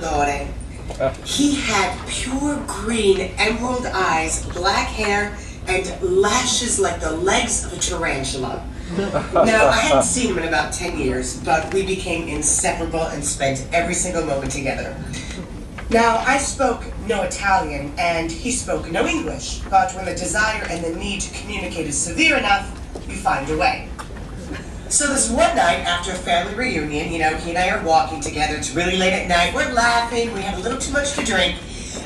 Salvatore. He had pure green emerald eyes, black hair, and lashes like the legs of a tarantula. Now, I hadn't seen him in about 10 years, but we became inseparable and spent every single moment together. Now, I spoke no Italian, and he spoke no English, but when the desire and the need to communicate is severe enough, you find a way. So this one night, after a family reunion, he and I are walking together, it's really late at night, we're laughing, we have a little too much to drink,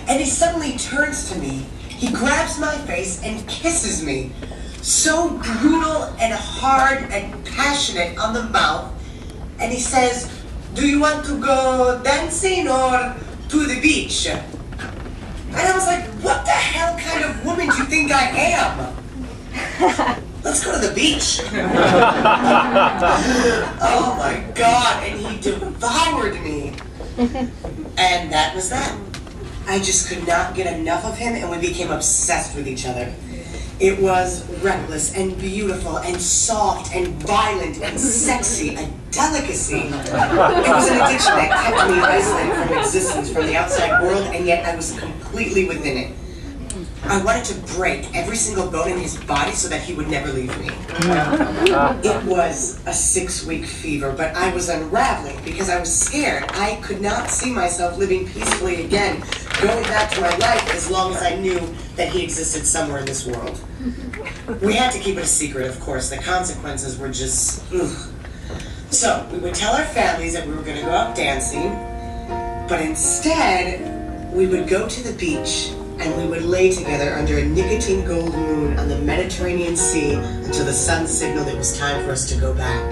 and he suddenly turns to me, he grabs my face and kisses me. So brutal and hard and passionate on the mouth, and he says, "Do you want to go dancing or to the beach?" And I was like, what the hell kind of woman do you think I am? Let's go to the beach. Oh my God, and he devoured me. And that was that. I just could not get enough of him, and we became obsessed with each other. It was reckless and beautiful and soft and violent and sexy, a delicacy. It was an addiction that kept me isolated from existence, from the outside world, and yet I was completely within it. I wanted to break every single bone in his body so that he would never leave me. It was a 6-week fever, but I was unraveling because I was scared. I could not see myself living peacefully again, going back to my life as long as I knew that he existed somewhere in this world. We had to keep it a secret, of course. The consequences were just, ugh. So we would tell our families that we were going to go out dancing, but instead we would go to the beach and we would lay together under a nicotine gold moon on the Mediterranean Sea until the sun signaled it was time for us to go back.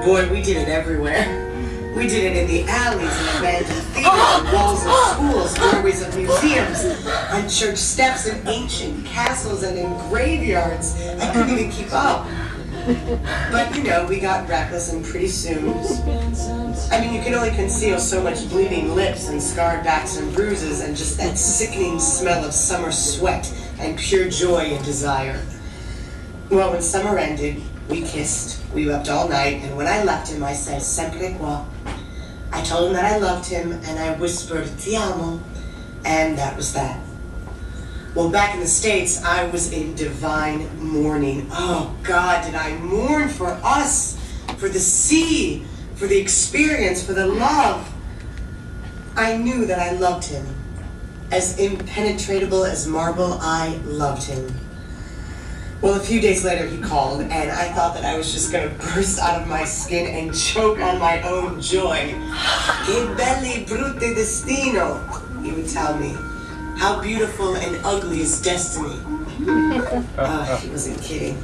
Boy, we did it everywhere. We did it in the alleys, in abandoned theaters, walls of schools, doorways of museums, on church steps, in ancient castles, and in graveyards. I couldn't even keep up. But we got reckless, and pretty soon, I mean, you can only conceal so much bleeding lips and scarred backs and bruises and just that sickening smell of summer sweat and pure joy and desire. Well, when summer ended, we kissed, we wept all night, and when I left him, I said, "Sempre qua." I told him that I loved him, and I whispered, "Ti amo," and that was that. Well, back in the States, I was in divine mourning. Oh, God, did I mourn for us, for the sea, for the experience, for the love. I knew that I loved him. As impenetrable as marble, I loved him. Well, a few days later, he called, and I thought that I was just going to burst out of my skin and choke on my own joy. "Che belli brutte destino," he would tell me. How beautiful and ugly is destiny. He wasn't kidding.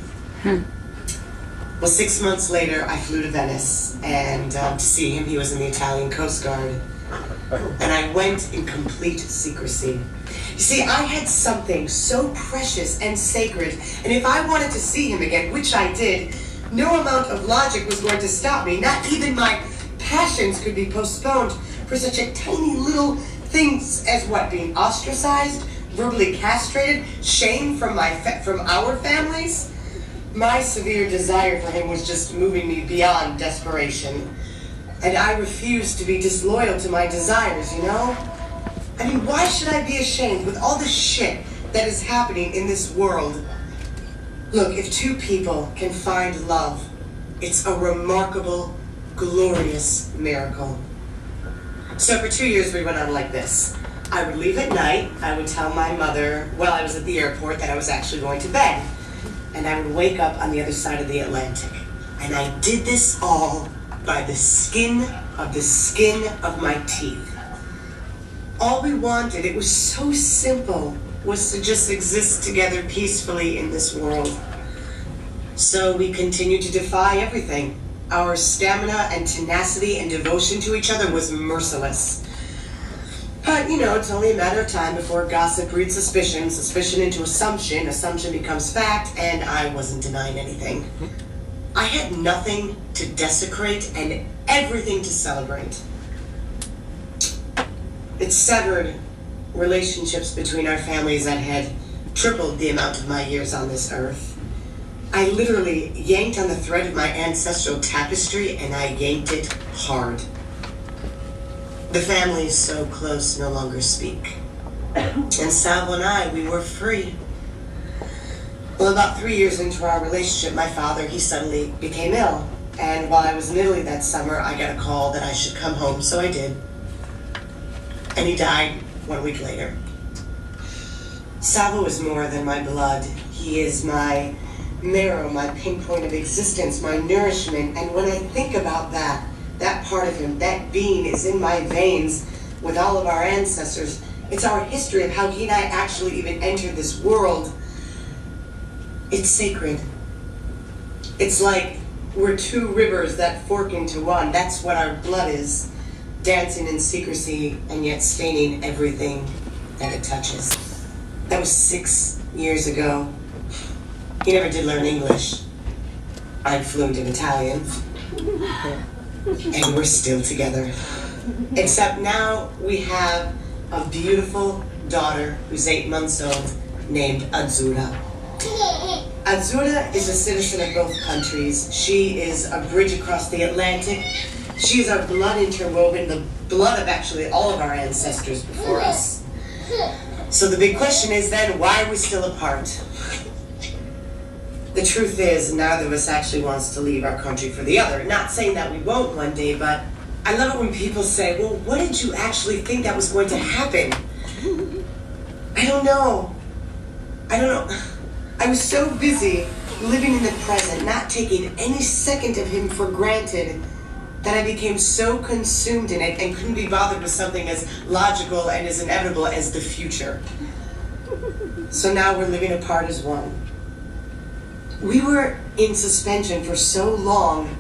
Well, 6 months later, I flew to Venice, and to see him, he was in the Italian Coast Guard. And I went in complete secrecy. You see, I had something so precious and sacred, and if I wanted to see him again, which I did, no amount of logic was going to stop me. Not even my passions could be postponed for such a tiny little things as what? Being ostracized, verbally castrated, shame from our families? My severe desire for him was just moving me beyond desperation. And I refused to be disloyal to my desires, I mean, why should I be ashamed with all the shit that is happening in this world? Look, if two people can find love, it's a remarkable, glorious miracle. So for 2 years, we went on like this. I would leave at night. I would tell my mother while I was at the airport that I was actually going to bed. And I would wake up on the other side of the Atlantic. And I did this all by the skin of my teeth. All we wanted, it was so simple, was to just exist together peacefully in this world. So we continued to defy everything. Our stamina and tenacity and devotion to each other was merciless. But, it's only a matter of time before gossip breeds suspicion, suspicion into assumption, assumption becomes fact, and I wasn't denying anything. I had nothing to desecrate and everything to celebrate. It severed relationships between our families that had tripled the amount of my years on this earth. I literally yanked on the thread of my ancestral tapestry, and I yanked it hard. The families so close no longer speak. And Sal and I, we were free. Well, about 3 years into our relationship, my father, he suddenly became ill. And while I was in Italy that summer, I got a call that I should come home, so I did. And he died 1 week later. Savo is more than my blood. He is my marrow, my pinpoint of existence, my nourishment. And when I think about that part of him, that being is in my veins with all of our ancestors. It's our history of how he and I actually even entered this world. It's sacred. It's like we're two rivers that fork into one. That's what our blood is, dancing in secrecy and yet staining everything that it touches. That was 6 years ago. He never did learn English. I'm fluent in Italian. And we're still together. Except now we have a beautiful daughter who's 8 months old named Azzurra. Azzurra is a citizen of both countries. She is a bridge across the Atlantic. She is our blood interwoven, the blood of actually all of our ancestors before us. So the big question is then, why are we still apart? The truth is, neither of us actually wants to leave our country for the other. Not saying that we won't one day, but I love it when people say, well, what did you actually think that was going to happen? I don't know. I was so busy living in the present, not taking any second of him for granted, that I became so consumed in it and couldn't be bothered with something as logical and as inevitable as the future. So now we're living apart as one. We were in suspension for so long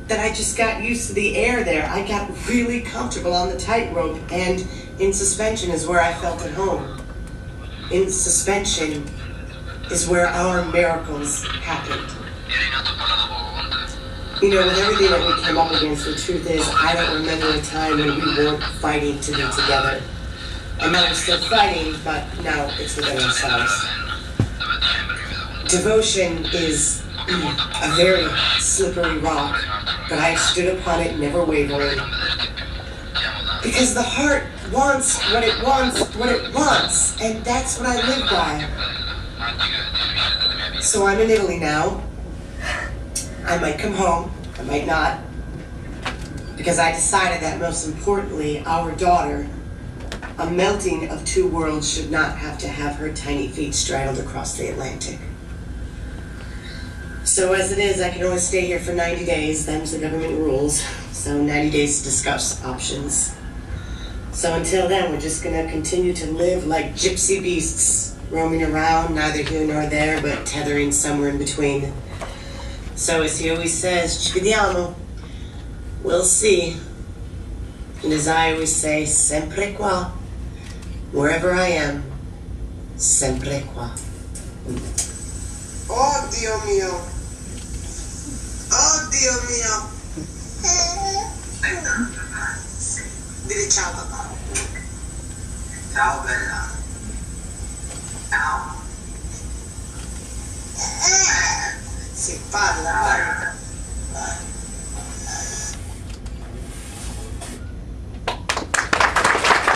that I just got used to the air there. I got really comfortable on the tightrope, and in suspension is where I felt at home. In suspension is where our miracles happened. You know, with everything that we came up against, the truth is, I don't remember a time when we weren't fighting to be together. And now we're still fighting, but now it's within ourselves. Devotion is a very slippery rock, but I stood upon it, never wavering. Because the heart wants what it wants, and that's what I live by. So I'm in Italy now. I might come home, I might not, because I decided that most importantly, our daughter, a melting of two worlds, should not have to have her tiny feet straddled across the Atlantic. So as it is, I can only stay here for 90 days, them's the government rules. So 90 days to discuss options. So until then, we're just gonna continue to live like gypsy beasts, roaming around, neither here nor there, but tethering somewhere in between. So as he always says, ci vediamo. We'll see. And as I always say, sempre qua. Wherever I am, sempre qua. Oh, Dio mio. Oh, Dio mio. Dile ciao, papà. Ciao, bella. Ciao. Si parla.